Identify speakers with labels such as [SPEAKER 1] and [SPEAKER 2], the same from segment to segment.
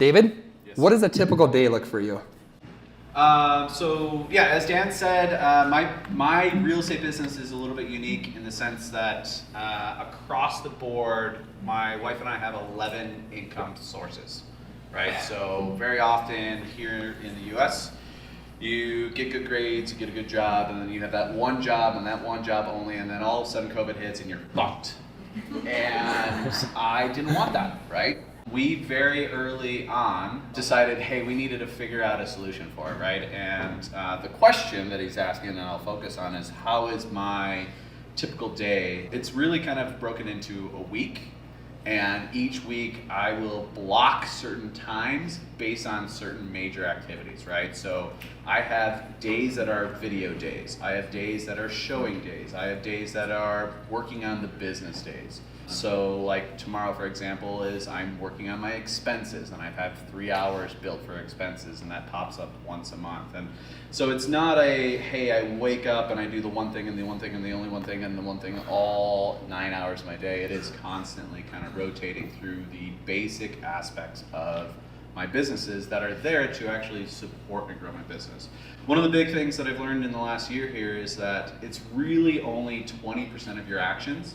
[SPEAKER 1] David,
[SPEAKER 2] Yes.
[SPEAKER 1] what does a typical day look for you?
[SPEAKER 2] So yeah, as Dan said, my real estate business is a little bit unique in the sense that across the board, my wife and I have 11 income sources, right? So very often here in the U.S., you get good grades, you get a good job, and then you have that one job and that one job only, and then all of a sudden COVID hits and you're fucked. And I didn't want that, right? We very early on decided, hey, we needed to figure out a solution for it, right? And the question that he's asking, and I'll focus on, is how is my typical day? It's really kind of broken into a week, and each week I will block certain times based on certain major activities, right? So I have days that are video days, I have days that are showing days, I have days that are working on the business days. So like tomorrow, for example, is I'm working on my expenses, and I have 3 hours built for expenses, and that pops up once a month. And so it's not a, hey, I wake up and I do the one thing and the one thing and the only one thing and the one thing all 9 hours of my day. It is constantly kind of rotating through the basic aspects of my businesses that are there to actually support and grow my business. One of the big things that I've learned in the last year here is that it's really only 20% of your actions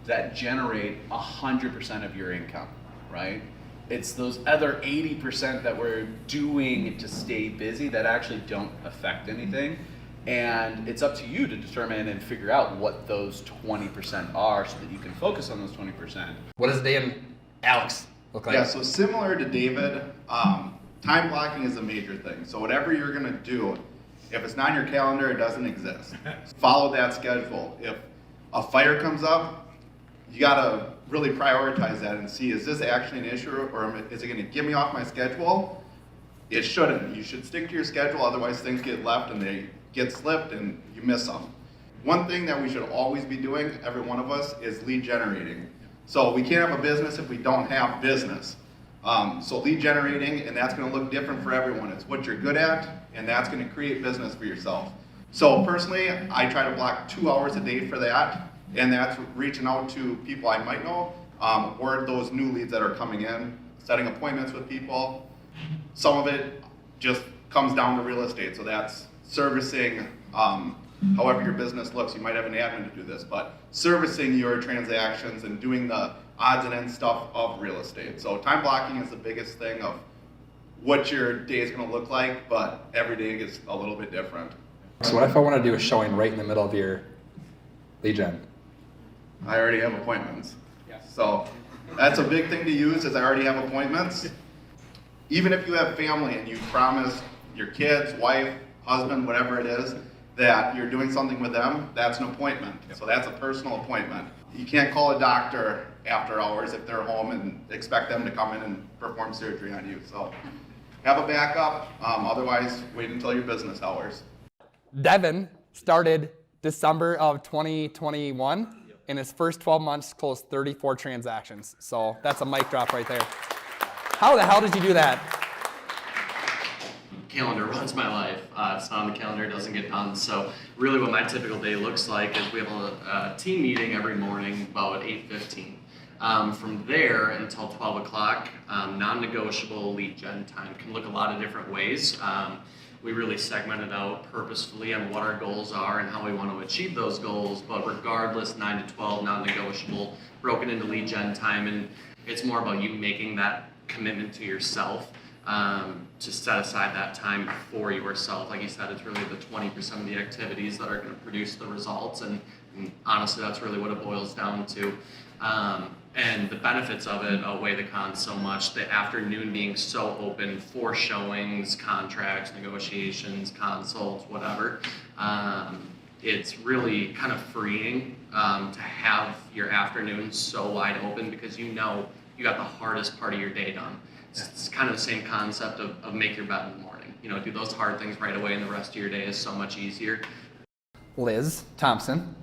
[SPEAKER 2] that generate 100% of your income, right? It's those other 80% that we're doing to stay busy that actually don't affect anything. And it's up to you to determine and figure out what those 20% are so that you can focus on those 20%.
[SPEAKER 1] What does day and Alex look like?
[SPEAKER 3] Yeah, so similar to David, time blocking is a major thing. So whatever you're gonna do, if it's not in your calendar, it doesn't exist. Follow that schedule. If a fire comes up, you gotta really prioritize that and see, is this actually an issue, or is it gonna get me off my schedule? It shouldn't. You should stick to your schedule, otherwise things get left and they get slipped and you miss them. One thing that we should always be doing, every one of us, is lead generating. So we can't have a business if we don't have business. So lead generating, and that's gonna look different for everyone. It's what you're good at, and that's gonna create business for yourself. So personally, I try to block 2 hours a day for that. And that's reaching out to people I might know, or those new leads that are coming in, setting appointments with people. Some of it just comes down to real estate, so that's servicing, however your business looks. You might have an admin to do this, but servicing your transactions and doing the odds and ends stuff of real estate. So time blocking is the biggest thing of what your day is gonna look like, but every day is a little bit different.
[SPEAKER 1] So what if I want to do a showing right in the middle of your lead gen?
[SPEAKER 3] I already have appointments.
[SPEAKER 2] Yeah.
[SPEAKER 3] So that's a big thing to use, is I already have appointments. Even if you have family and you promise your kids, wife, husband, whatever it is, that you're doing something with them, that's an appointment. So that's a personal appointment. You can't call a doctor after hours if they're home and expect them to come in and perform surgery on you. So have a backup, otherwise wait until your business hours.
[SPEAKER 1] Devin started December of 2021. In his first 12 months, closed 34 transactions. So that's a mic drop right there. How the hell did you do that?
[SPEAKER 4] Calendar runs my life. If it's not on the calendar, it doesn't get done. So really what my typical day looks like is we have a team meeting every morning about 8:15. From there until 12 o'clock, non-negotiable lead gen time can look a lot of different ways. We really segmented out purposefully on what our goals are and how we want to achieve those goals, but regardless, 9 to 12, non-negotiable, broken into lead gen time, and it's more about you making that commitment to yourself to set aside that time for yourself. Like you said, it's really the 20% of the activities that are going to produce the results, and honestly, that's really what it boils down to. And the benefits of it outweigh the cons so much. The afternoon being so open for showings, contracts, negotiations, consults, whatever. It's really kind of freeing to have your afternoon so wide open because you know you got the hardest part of your day done. It's kind of the same concept of make your bed in the morning. You know, do those hard things right away and the rest of your day is so much easier.
[SPEAKER 1] Liz Thompson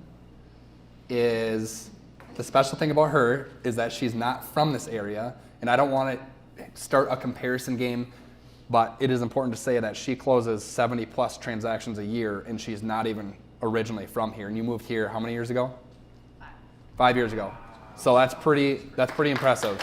[SPEAKER 1] is... The special thing about her is that she's not from this area, and I don't want to start a comparison game, but it is important to say that she closes 70 plus transactions a year, and she's not even originally from here. And you moved here how many years ago? 5 years ago. So that's pretty impressive.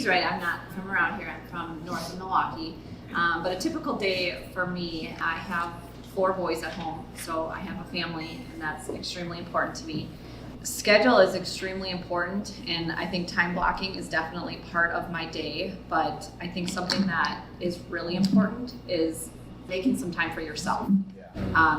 [SPEAKER 5] She's right, I'm not from around here, I'm from north of Milwaukee. But a typical day for me, I have 4 boys at home, so I have a family, and that's extremely important to me. Schedule is extremely important, and I think time blocking is definitely part of my day, but I think something that is really important is making some time for yourself.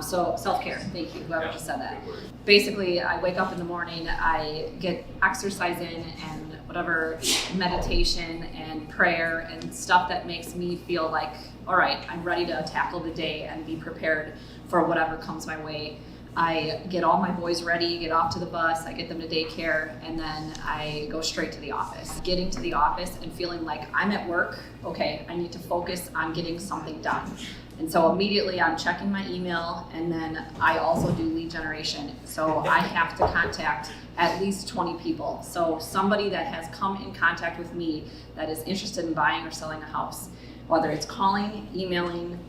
[SPEAKER 5] So self-care, thank you, whoever just said that. Basically, I wake up in the morning, I get exercise in and whatever meditation and prayer and stuff that makes me feel like, all right, I'm ready to tackle the day and be prepared for whatever comes my way. I get all my boys ready, get off to the bus, I get them to daycare, and then I go straight to the office. Getting to the office and feeling like I'm at work, okay, I need to focus on getting something done. And so immediately I'm checking my email, and then I also do lead generation. So I have to contact at least 20 people. So somebody that has come in contact with me that is interested in buying or selling a house, whether it's calling, emailing,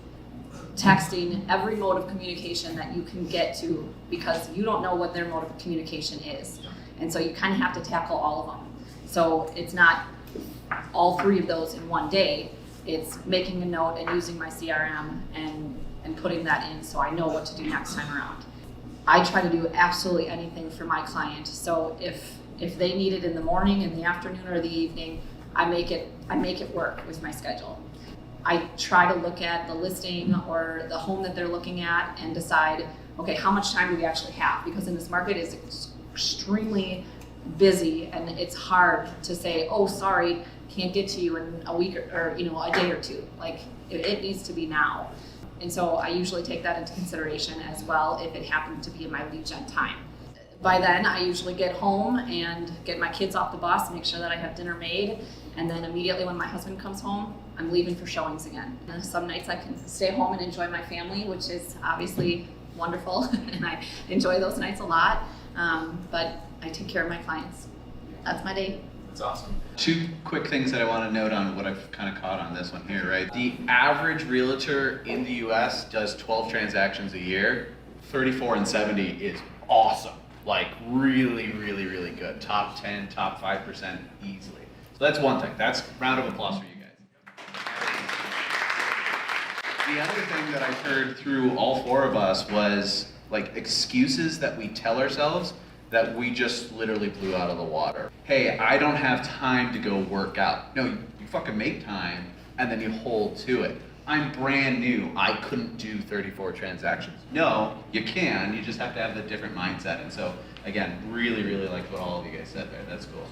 [SPEAKER 5] texting, every mode of communication that you can get to, because you don't know what their mode of communication is. And so you kind of have to tackle all of them. So it's not all 3 of those in one day. It's making a note and using my CRM and putting that in so I know what to do next time around. I try to do absolutely anything for my client. So if they need it in the morning, in the afternoon, or the evening, I make it work with my schedule. I try to look at the listing or the home that they're looking at and decide, okay, how much time do we actually have? Because in this market it's extremely busy, and it's hard to say, oh, sorry, can't get to you in a week or a day or 2. Like it needs to be now. And so I usually take that into consideration as well if it happens to be in my lead gen time. By then I usually get home and get my kids off the bus, make sure that I have dinner made, and then immediately when my husband comes home, I'm leaving for showings again. And some nights I can stay home and enjoy my family, which is obviously wonderful, and I enjoy those nights a lot, but I take care of my clients. That's my day.
[SPEAKER 2] That's awesome. 2 quick things that I want to note on what I've kind of caught on this one here, right? The average realtor in the US does 12 transactions a year. 34 and 70 is awesome. Like really, really, really good. Top 10, top 5% easily. So that's one thing. That's a round of applause for you guys. The other thing that I heard through all 4 of us was like excuses that we tell ourselves that we just literally blew out of the water. Hey, I don't have time to go work out. No, you fucking make time and then you hold to it. I'm brand new, I couldn't do 34 transactions. No, you can, you just have to have the different mindset. And so, again, really, really like what all of you guys said there. That's cool.